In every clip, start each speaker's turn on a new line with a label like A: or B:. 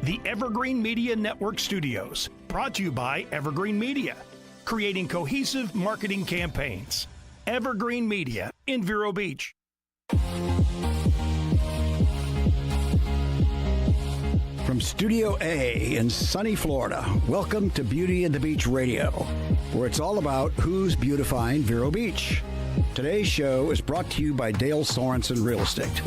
A: The Evergreen Media Network Studios, brought to you by Evergreen Media, creating cohesive marketing campaigns. Evergreen Media in Vero Beach.
B: From Studio A in sunny Florida, welcome to Beauty and the Beach Radio, where it's all about who's beautifying Vero Beach. Today's show is brought to you by Dale Sorensen Real Estate.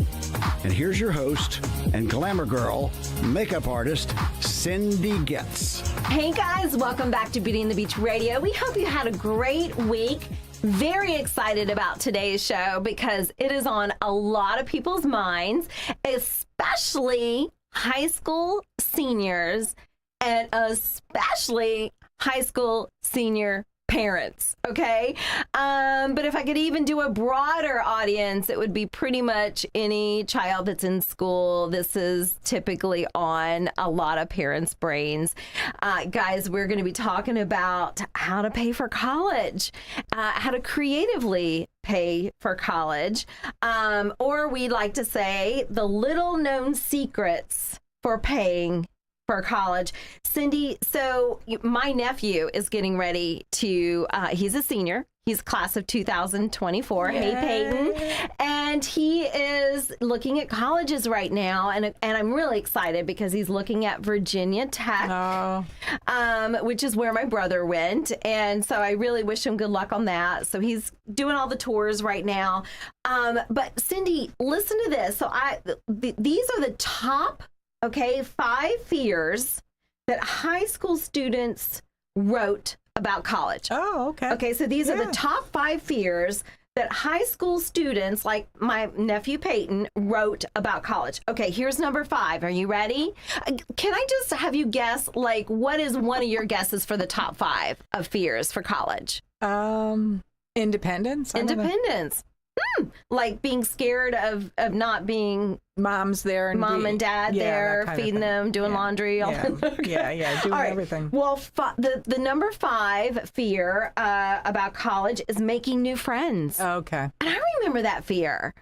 B: And here's your host and glamour girl, makeup artist, Cindy Getz.
C: Hey guys, welcome back to Beauty and the Beach Radio. We hope you had a great week. Very excited about today's show because it is on a lot of people's minds, especially high school seniors and especially high school senior parents, okay? But if I could even do a broader audience, it would be pretty much any child that's in school. This is typically on a lot of parents' brains. Guys, we're going to be talking about how to pay for college, how to creatively pay for college, or we like to say the little known secrets for paying for college. Cindy, so my nephew is getting ready to, he's a senior. He's class of 2024. Yay. Hey, Peyton. And he is looking at colleges right now. And I'm really excited because he's looking at Virginia Tech, which is where my brother went. And so I really wish him good luck on that. So he's doing all the tours right now. But Cindy, listen to this. So these are the top 5 fears that high school students wrote about college.
D: Oh, okay.
C: Okay, so these are the top 5 fears that high school students, like my nephew Peyton, wrote about college. Okay, here's number 5. Are you ready? Can I just have you guess, like, what is one of your guesses for the top 5 of fears for college?
D: Independence.
C: Independence. Like being scared of not being
D: mom's there and
C: and dad there feeding them, doing laundry.
D: Doing everything.
C: Well, the number 5 fear about college is making new friends.
D: Okay. And
C: I remember that fear.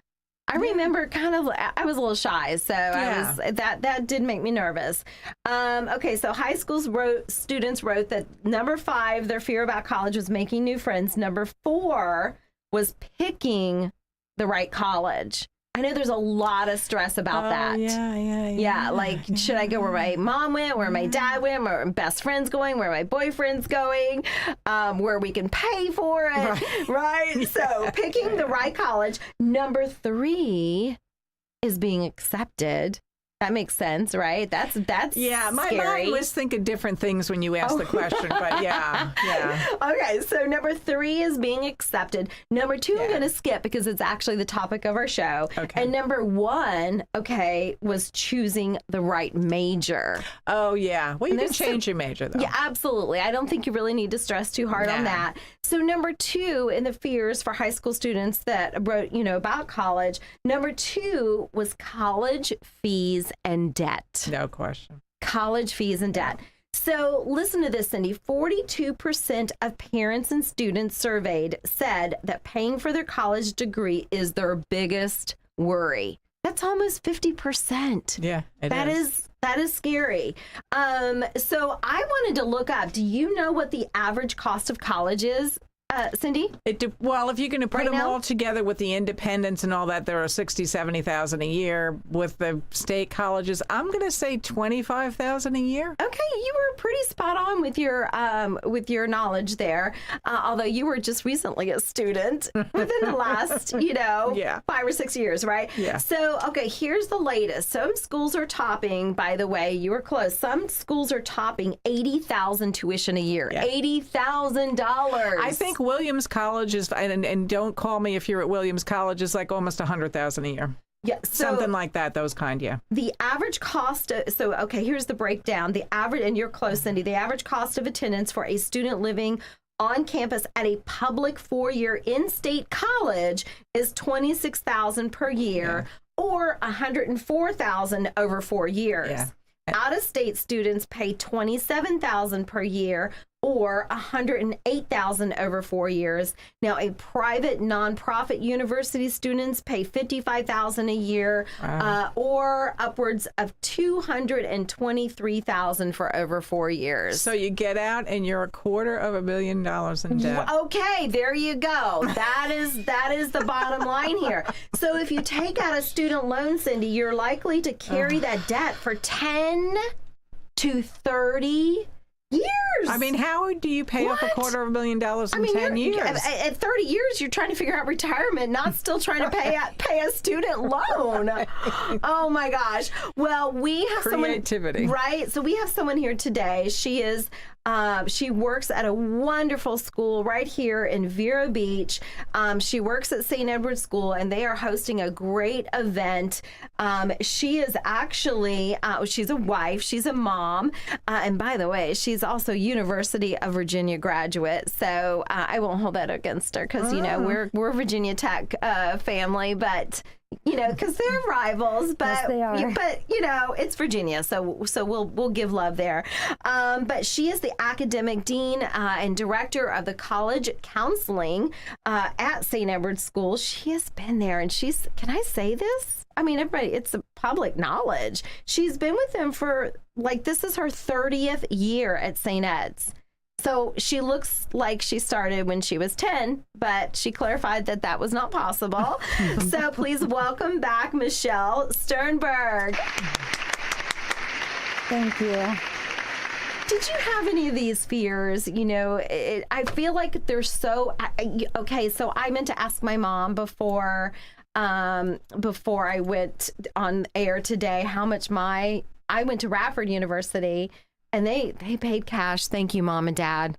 C: I remember I was a little shy, so that did make me nervous. Okay, so high school students wrote that number 5, their fear about college was making new friends. Number 4 was picking the right college. I know there's a lot of stress about that. Yeah, like, should I go where my mom went, where my dad went, where my best friend's going, where my boyfriend's going, where we can pay for it, right? So picking the right college. Number 3 is being accepted. That makes sense, right? That's
D: my
C: scary.
D: mind was thinking different things when you asked the question, but yeah.
C: Okay, so number 3 is being accepted. Number 2, I'm going to skip because it's actually the topic of our show. Okay. And number 1, was choosing the right major.
D: Oh, yeah. Well, you can change your major, though.
C: Yeah, absolutely. I don't think you really need to stress too hard on that. So number 2 in the fears for high school students that wrote, about college, number 2 was college fees and debt.
D: No question.
C: College fees and debt. So listen to this, Cindy. 42% of parents and students surveyed said that paying for their college degree is their biggest worry. That's almost 50%.
D: Yeah,
C: That is scary. So I wanted to look up, do you know what the average cost of college is? Cindy?
D: Well, if you're going to put them
C: now?
D: all together with the independents and all that, there are $60,000, $70,000 a year. With the state colleges, I'm going to say $25,000 a year.
C: Okay, you were pretty spot on with your knowledge there. Although you were just recently a student within the last, 5 or 6 years, right?
D: Yeah.
C: So, okay, here's the latest. Some schools are topping, by the way, you were close. Some schools are topping $80,000 tuition a year. Yeah. $80,000.
D: I think Williams College is, and don't call me if you're at Williams College, is like almost $100,000 a year.
C: Yeah,
D: something like that. Those kind, yeah.
C: The average cost. Here's the breakdown. The average, and you're close, Cindy. The average cost of attendance for a student living on campus at a public 4-year in-state college is $26,000 per year, or $104,000 over 4 years. Yeah. Out-of-state students pay $27,000 per year, or $108,000 over 4 years. Now, a private nonprofit university students pay $55,000 a year, or upwards of $223,000 for over 4 years.
D: So you get out and you're $250 million in debt.
C: Okay, there you go. That is the bottom line here. So if you take out a student loan, Cindy, you're likely to carry that debt for 10 to 30 years.
D: I mean, how do you pay off $250,000 in 10 years?
C: At 30 years, you're trying to figure out retirement, not still trying to pay a student loan. Oh my gosh. Well, we have
D: creativity,
C: right? So we have someone here today. She is. She works at a wonderful school right here in Vero Beach. She works at St. Edward's School, and they are hosting a great event. She is actually, she's a wife, she's a mom, and by the way, she's also University of Virginia graduate. So I won't hold that against her because, you know, we're Virginia Tech family, but you know, because they're rivals, but
E: yes, they are.
C: But you know, it's Virginia, so we'll give love there. But she is the academic dean and director of the college counseling at St. Edward's School. She has been there, and she's, can I say this? I mean, everybody, it's a public knowledge. She's been with them for, like, this is her 30th year at St. Ed's. So she looks like she started when she was 10, but she clarified that that was not possible. So please welcome back Michelle Sternberg.
E: Thank you.
C: Did you have any of these fears? You know, I feel like they're so, okay, so I meant to ask my mom before I went on air today how much I went to Radford University. And they paid cash. Thank you, Mom and Dad.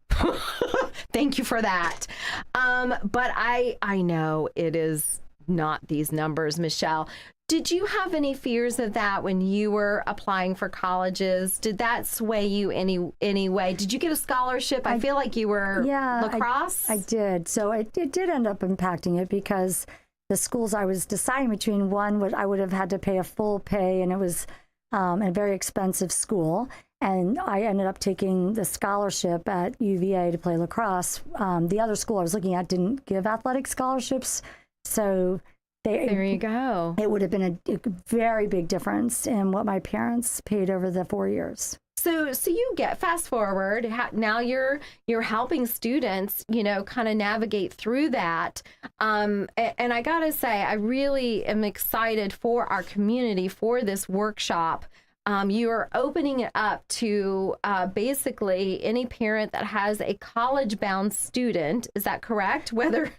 C: Thank you for that. But I know it is not these numbers, Michelle. Did you have any fears of that when you were applying for colleges? Did that sway you any way? Did you get a scholarship? I feel like you were lacrosse.
E: I did. So it did end up impacting it because the schools I was deciding between, one, I would have had to pay a full pay, and it was a very expensive school. And I ended up taking the scholarship at UVA to play lacrosse. The other school I was looking at didn't give athletic scholarships. So
C: there you go.
E: It would have been a very big difference in what my parents paid over the 4 years.
C: So you get, fast forward, now you're helping students, you know, kind of navigate through that. And I got to say, I really am excited for our community for this workshop. You are opening it up to basically any parent that has a college-bound student. Is that correct? Whether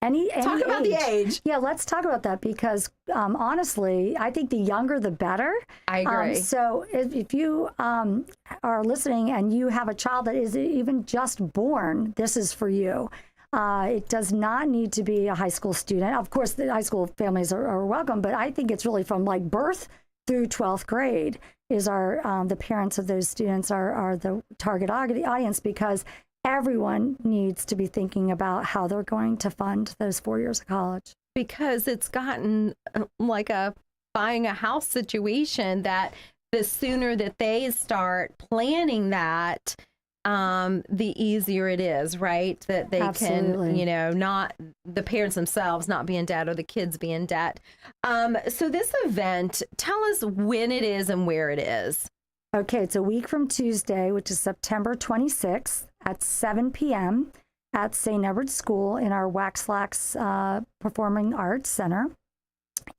E: any
C: talk about
E: age.
C: The age.
E: Yeah, let's talk about that because honestly, I think the younger the better.
C: I agree.
E: So if you are listening and you have a child that is even just born, this is for you. It does not need to be a high school student. Of course, the high school families are welcome, but I think it's really from like birth through 12th grade is our the parents of those students are the target audience because everyone needs to be thinking about how they're going to fund those 4 years of college.
C: Because it's gotten like a buying a house situation that the sooner that they start planning that, the easier it is, right? That they
E: Absolutely.
C: can, you know, not the parents themselves not be in debt or the kids be in debt. So this event, tell us when it is and where it is.
E: Okay, it's a week from Tuesday, which is September 26th at 7 p.m. at St. Edward's School in our Waxlax Performing Arts Center.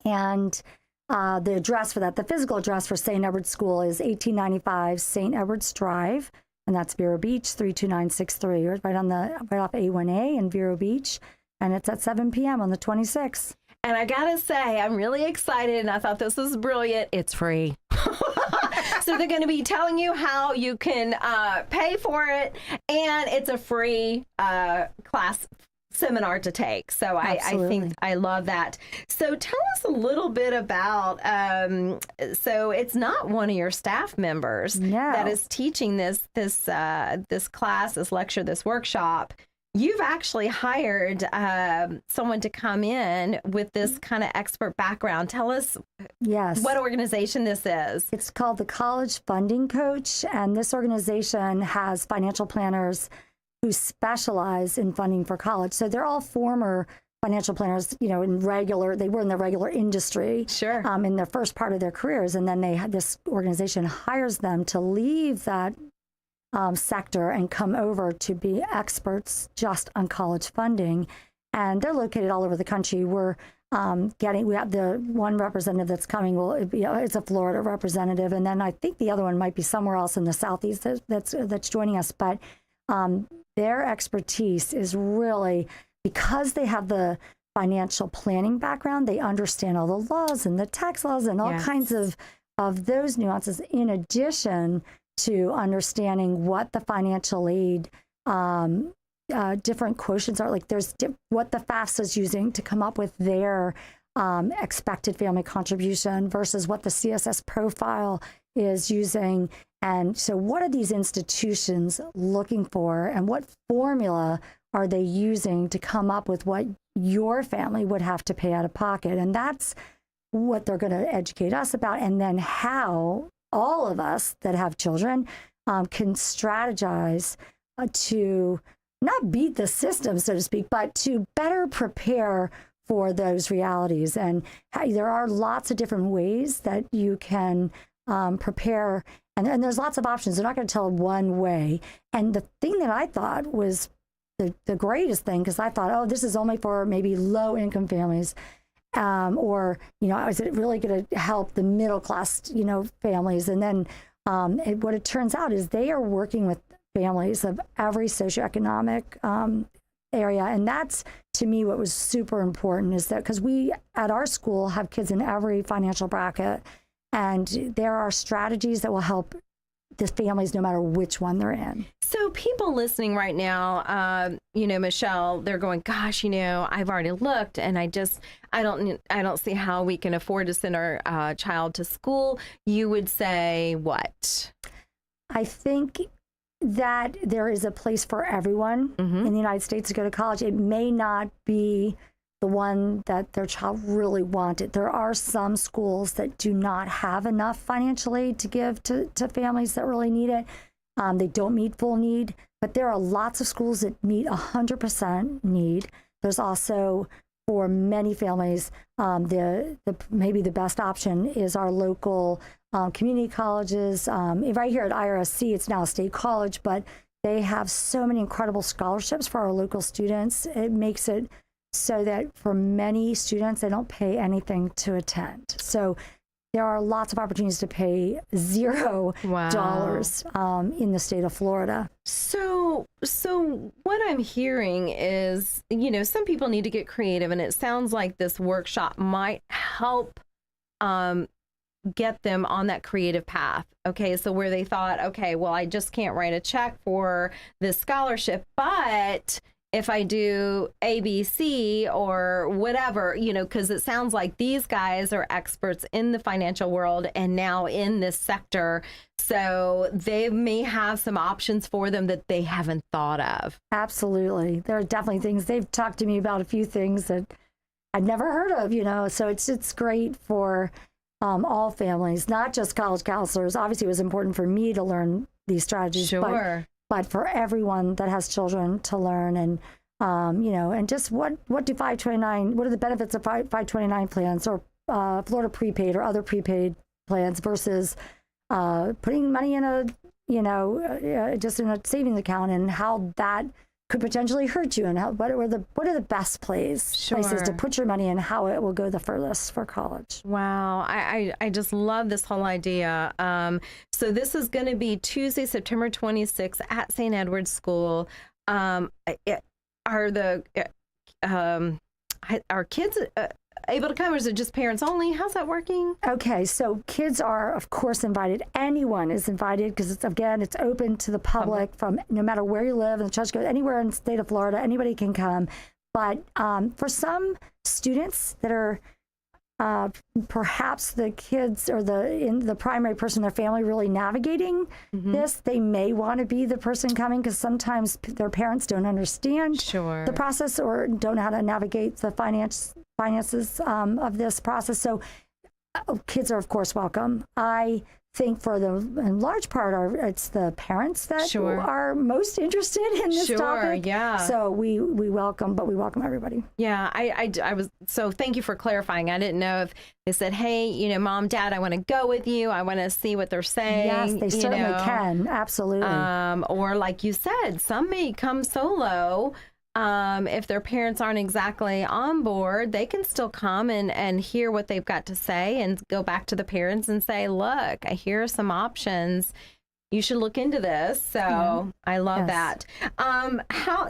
E: And the address for that, the physical address for St. Edward's School is 1895 St. Edward's Drive. And that's Vero Beach, 32963, right off A1A in Vero Beach. And it's at 7 p.m. on the 26th.
C: And I gotta say, I'm really excited, and I thought this was brilliant. It's free. So they're going to be telling you how you can pay for it, and it's a free class seminar to take. So I think I love that. So tell us a little bit about, so it's not one of your staff members that is teaching this class, this lecture, this workshop. You've actually hired someone to come in with this kind of expert background. Tell us
E: Yes.
C: what organization this is.
E: It's called the College Funding Coach, and this organization has financial planners who specialize in funding for college. So they're all former financial planners, they were in the regular industry
C: Sure.
E: in their first part of their careers. And then this organization hires them to leave that sector and come over to be experts just on college funding. And they're located all over the country. We have the one representative that's coming. It's a Florida representative. And then I think the other one might be somewhere else in the Southeast that's joining us. But their expertise is really, because they have the financial planning background, they understand all the laws and the tax laws and all kinds of those nuances, in addition to understanding what the financial aid different quotients are. Like there's what the FAFSA is using to come up with their expected family contribution versus what the CSS profile is using. And so what are these institutions looking for, and what formula are they using to come up with what your family would have to pay out of pocket? And that's what they're going to educate us about. And then how all of us that have children can strategize to not beat the system, so to speak, but to better prepare for those realities. And there are lots of different ways that you can prepare. And there's lots of options. They're not going to tell one way. And the thing that I thought was the greatest thing, because I thought, oh, this is only for maybe low income families. Or, is it really going to help the middle class, families? And then what it turns out is they are working with families of every socioeconomic area. And that's, to me, what was super important, is that because we at our school have kids in every financial bracket, and there are strategies that will help the families no matter which one they're in.
C: So people listening right now, Michelle, they're going, gosh, I've already looked, and I don't see how we can afford to send our child to school. You would say what?
E: I think that there is a place for everyone in the United States to go to college. It may not be the one that their child really wanted. There are some schools that do not have enough financial aid to give to families that really need it. They don't meet full need, but there are lots of schools that meet 100% need. There's also, for many families, maybe the best option is our local community colleges. Right here at IRSC, it's now a state college, but they have so many incredible scholarships for our local students. It makes it so that for many students, they don't pay anything to attend. So there are lots of opportunities to pay $0 in the state of Florida.
C: So what I'm hearing is, some people need to get creative, and it sounds like this workshop might help get them on that creative path. Okay, so where they thought, okay, well, I just can't write a check for this scholarship, but if I do ABC or whatever, because it sounds like these guys are experts in the financial world and now in this sector. So they may have some options for them that they haven't thought of.
E: Absolutely. There are definitely things. They've talked to me about a few things that I'd never heard of, so it's great for all families, not just college counselors. Obviously, it was important for me to learn these strategies.
C: Sure.
E: But for everyone that has children to learn, and and just what are the benefits of 529 plans, or Florida prepaid or other prepaid plans versus putting money in just in a savings account, and how that could potentially hurt you, and what are the best places to put your money in, how it will go the furthest for college.
C: Wow. I just love this whole idea. So this is going to be Tuesday, September 26th at St. Edward's School. Are kids able to come, or is it just parents only? How's that working?
E: Okay, so kids are, of course, invited. Anyone is invited, because it's open to the public from no matter where you live, and the church goes anywhere in the state of Florida. Anybody can come. But for some students that are perhaps the kids or the primary person in their family really navigating this, they may want to be the person coming, because sometimes their parents don't understand the process or don't know how to navigate the finances of this process. So kids are, of course, welcome. I think in large part, it's the parents that are most interested in this topic.
C: Yeah.
E: So we welcome everybody.
C: Yeah, I was, so thank you for clarifying. I didn't know if they said, hey, Mom, Dad, I want to go with you. I want to see what they're saying.
E: Yes, they certainly can. Absolutely.
C: Or like you said, some may come solo. If their parents aren't exactly on board, they can still come and hear what they've got to say and go back to the parents and say, look, I hear some options. You should look into this. So I love that.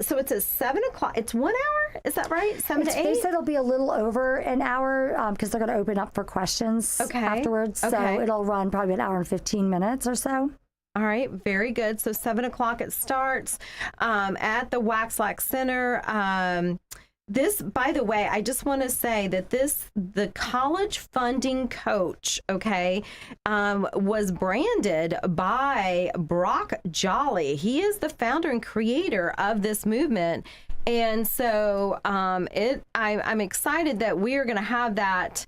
C: So it's at 7 o'clock. It's 1 hour. Is that right? 7 to 8?
E: They said it'll be a little over an hour because they're going to open up for questions afterwards. So it'll run probably an hour and 15 minutes or so.
C: All right, very good. So 7 o'clock it starts at the Waxlack Center. This, by the way, I just want to say that the college funding coach, was branded by Brock Jolly. He is the founder and creator of this movement. And so I'm excited that we are going to have that,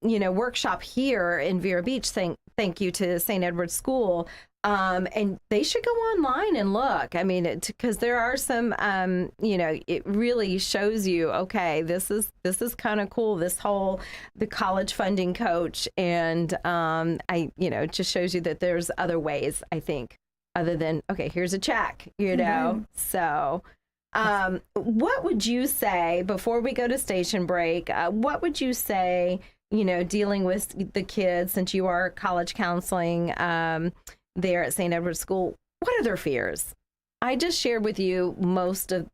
C: workshop here in Vero Beach. Thank you to St. Edward's School. And they should go online and look. I mean, because there are some, it really shows you, okay, this is kind of cool. The college funding coach. And it just shows you that there's other ways, I think, other than, okay, here's a check, So what would you say before we go to station break? What would you say, dealing with the kids, since you are college counseling there at St. Edward's School, what are their fears? I just shared with you most of,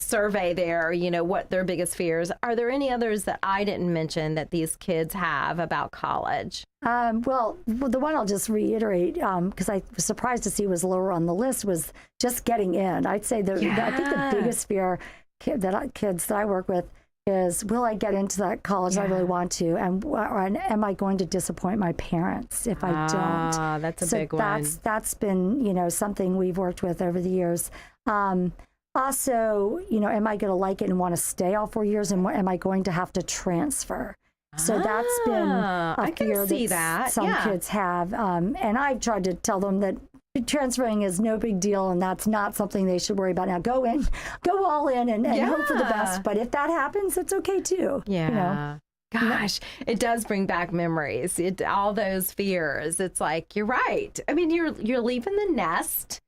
C: survey there, what their biggest fears. Are there any others that I didn't mention that these kids have about college?
E: Well, the one I'll just reiterate, because I was surprised to see was lower on the list, was just getting in. I'd say I think the biggest fear kids that I work with is, will I get into that college I really want to, and am I going to disappoint my parents if I don't?
C: That's a big one.
E: That's been something we've worked with over the years. Also, am I going to like it and want to stay all 4 years, and am I going to have to transfer? So that's been a fear that some kids have, and I've tried to tell them that transferring is no big deal, and that's not something they should worry about. Now go all in and hope for the best. But if that happens, it's okay too.
C: Yeah. Gosh, it does bring back memories. All those fears. It's like, you're right. I mean, you're leaving the nest,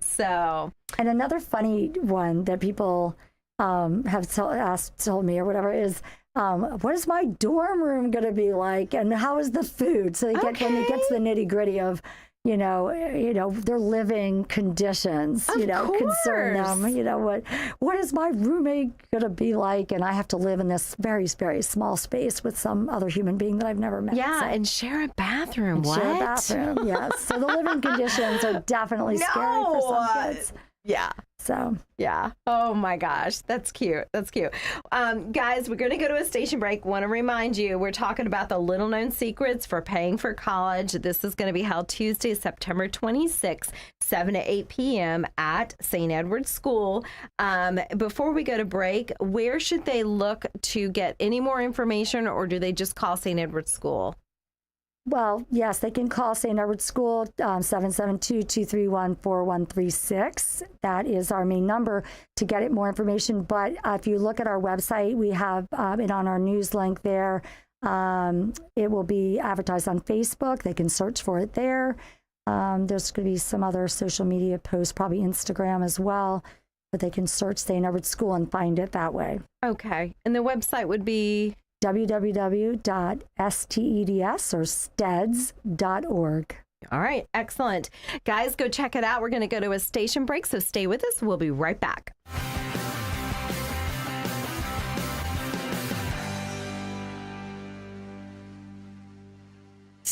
C: so. And
E: another funny one that people have told me or whatever is, what is my dorm room going to be like, and how is the food? So when it gets to the nitty gritty of, their living conditions, concern them, what is my roommate going to be like? And I have to live in this very, very small space with some other human being that I've never met.
C: Yeah. So. And share a bathroom.
E: Share a bathroom. Yes. So the living conditions are definitely scary for some kids.
C: Yeah.
E: So,
C: yeah. Oh my gosh. That's cute. That's cute. Guys, we're going to go to a station break. Want to remind you, we're talking about the little known secrets for paying for college. This is going to be held Tuesday, September 26th, 7 to 8 p.m. at St. Edward's School. Before we go to break, where should they look to get any more information, or do they just call St. Edward's School?
E: Well, yes, they can call St. Edward's School, 772-231-4136. That is our main number to get it more information. But if you look at our website, we have it on our news link there. It will be advertised on Facebook. They can search for it there. There's going to be some other social media posts, probably Instagram as well. But they can search St. Edward's School and find it that way.
C: Okay. And the website would be?
E: www.steds.org.
C: All right, excellent. Guys, go check it out. We're going to go to a station break, so stay with us. We'll be right back.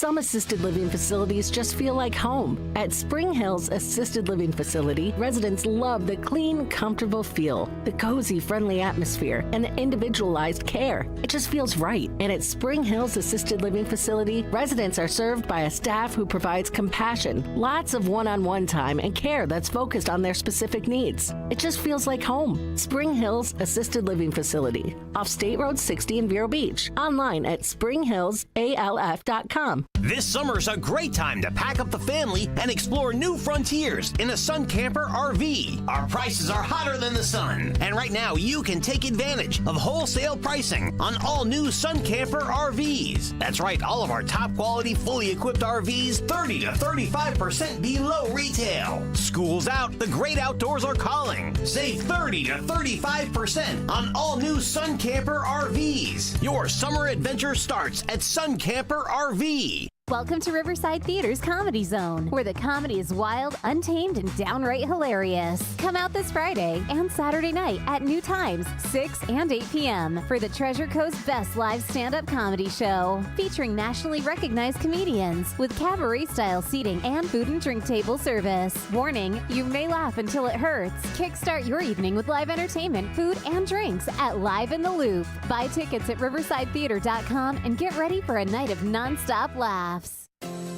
F: some assisted living facilities just feel like home. At Spring Hills Assisted Living Facility, residents love the clean, comfortable feel, the cozy, friendly atmosphere, and the individualized care. It just feels right. And at Spring Hills Assisted Living Facility, residents are served by a staff who provides compassion, lots of one-on-one time, and care that's focused on their specific needs. It just feels like home. Spring Hills Assisted Living Facility, off State Road 60 in Vero Beach. Online at springhillsalf.com.
G: This summer's a great time to pack up the family and explore new frontiers in a Sun Camper RV. Our prices are hotter than the sun, and right now you can take advantage of wholesale pricing on all new Sun Camper RVs. That's right, all of our top quality, fully equipped RVs, 30 to 35% below retail. School's out, the great outdoors are calling. Save 30 to 35% on all new Sun Camper RVs. Your summer adventure starts at Sun Camper RV.
H: Welcome to Riverside Theater's Comedy Zone, where the comedy is wild, untamed, and downright hilarious. Come out this Friday and Saturday night at new times, 6 and 8 p.m. for the Treasure Coast Best Live Stand-Up Comedy Show, featuring nationally recognized comedians with cabaret-style seating and food and drink table service. Warning, you may laugh until it hurts. Kickstart your evening with live entertainment, food, and drinks at Live in the Loop. Buy tickets at riversidetheater.com and get ready for a night of nonstop laughs.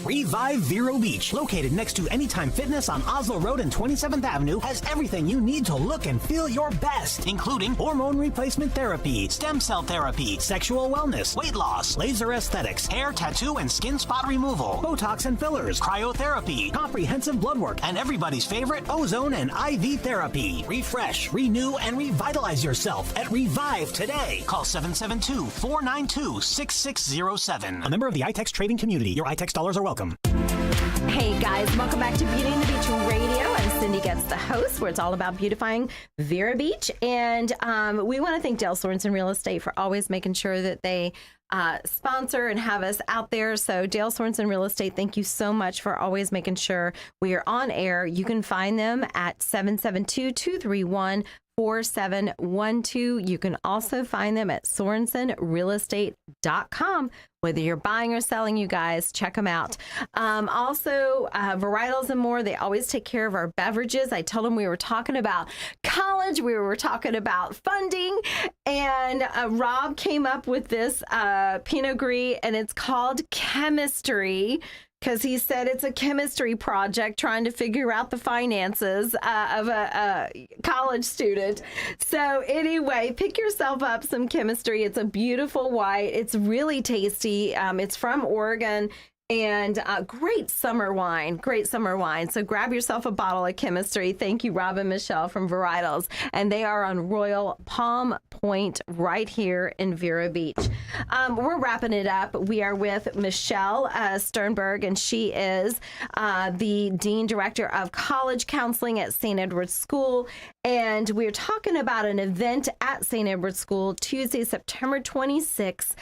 G: Revive Vero Beach, located next to Anytime Fitness on Oslo Road and 27th Avenue, has everything you need to look and feel your best, including hormone replacement therapy, stem cell therapy, sexual wellness, weight loss, laser aesthetics, hair, tattoo, and skin spot removal, Botox and fillers, cryotherapy, comprehensive blood work, and everybody's favorite, ozone and IV therapy. Refresh, renew, and revitalize yourself at Revive today. Call 772-492-6607. A member of the iTex trading community. Your iTex dollars are welcome.
C: Hey guys, welcome back to Beauty and the Beach Radio. I'm Cindy Getz, the host, where it's all about beautifying Vero Beach. And we want to thank Dale Sorensen Real Estate for always making sure that they sponsor and have us out there. So Dale Sorensen Real Estate, thank you so much for always making sure we are on air. You can find them at 772-231-4712. You can also find them at sorensenrealestate.com. Whether you're buying or selling, you guys, check them out. Also, Varietals and More, they always take care of our beverages. I told them we were talking about college, we were talking about funding, and Rob came up with this Pinot Gris, and it's called Chemistry, because he said it's a chemistry project trying to figure out the finances of a college student. So anyway, pick yourself up some chemistry. It's a beautiful white. It's really tasty. It's from Oregon. And great summer wine. So grab yourself a bottle of chemistry. Thank you, Rob and Michelle from Varietals. And they are on Royal Palm Point right here in Vero Beach. We're wrapping it up. We are with Michelle Sternberg, and she is the Dean Director of College Counseling at St. Edward's School. And we're talking about an event at St. Edward's School Tuesday, September 26th.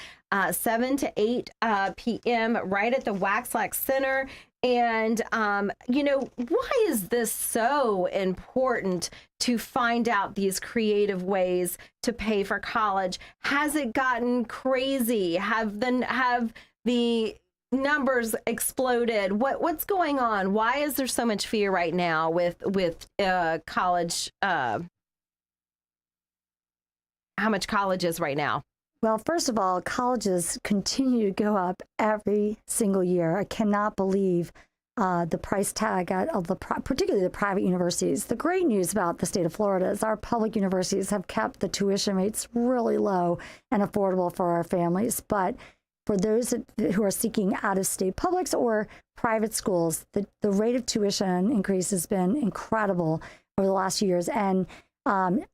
C: 7 to 8 p.m. right at the Waxlax Center. And, why is this so important to find out these creative ways to pay for college? Has it gotten crazy? Have the numbers exploded? What's going on? Why is there so much fear right now with college? How much college is right now?
E: Well, first of all, colleges continue to go up every single year. I cannot believe the price tag of particularly the private universities. The great news about the state of Florida is our public universities have kept the tuition rates really low and affordable for our families. But for those who are seeking out-of-state publics or private schools, the rate of tuition increase has been incredible over the last few years. And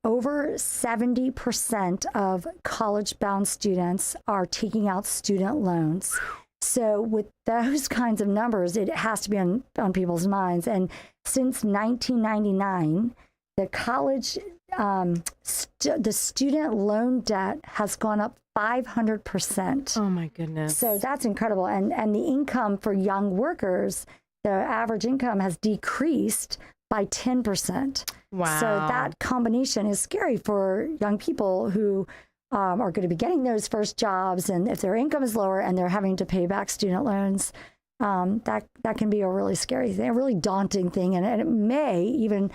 E: over 70% of college-bound students are taking out student loans. So with those kinds of numbers, it has to be on people's minds. And since 1999, the college, the student loan debt has gone up 500%.
C: Oh my goodness.
E: So that's incredible. And the income for young workers, the average income has decreased by 10%.
C: Wow.
E: So that combination is scary for young people who are going to be getting those first jobs, and if their income is lower and they're having to pay back student loans, that can be a really scary thing, a really daunting thing, and it may even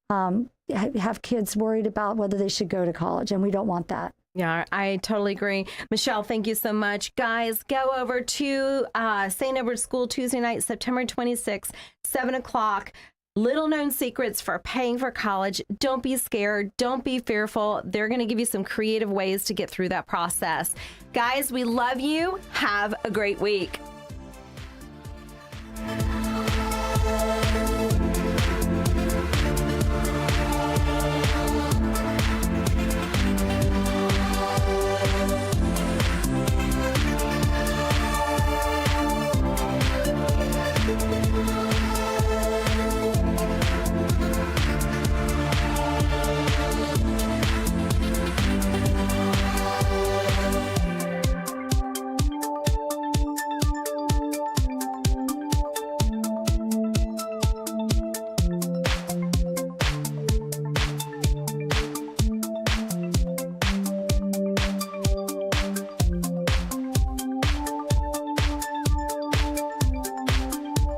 E: have kids worried about whether they should go to college, and we don't want that.
C: Yeah, I totally agree. Michelle, thank you so much. Guys, go over to St. Edward's School Tuesday night, September 26th, 7 o'clock. Little known secrets for paying for college. Don't be scared. Don't be fearful. They're going to give you some creative ways to get through that process. Guys, we love you. Have a great week.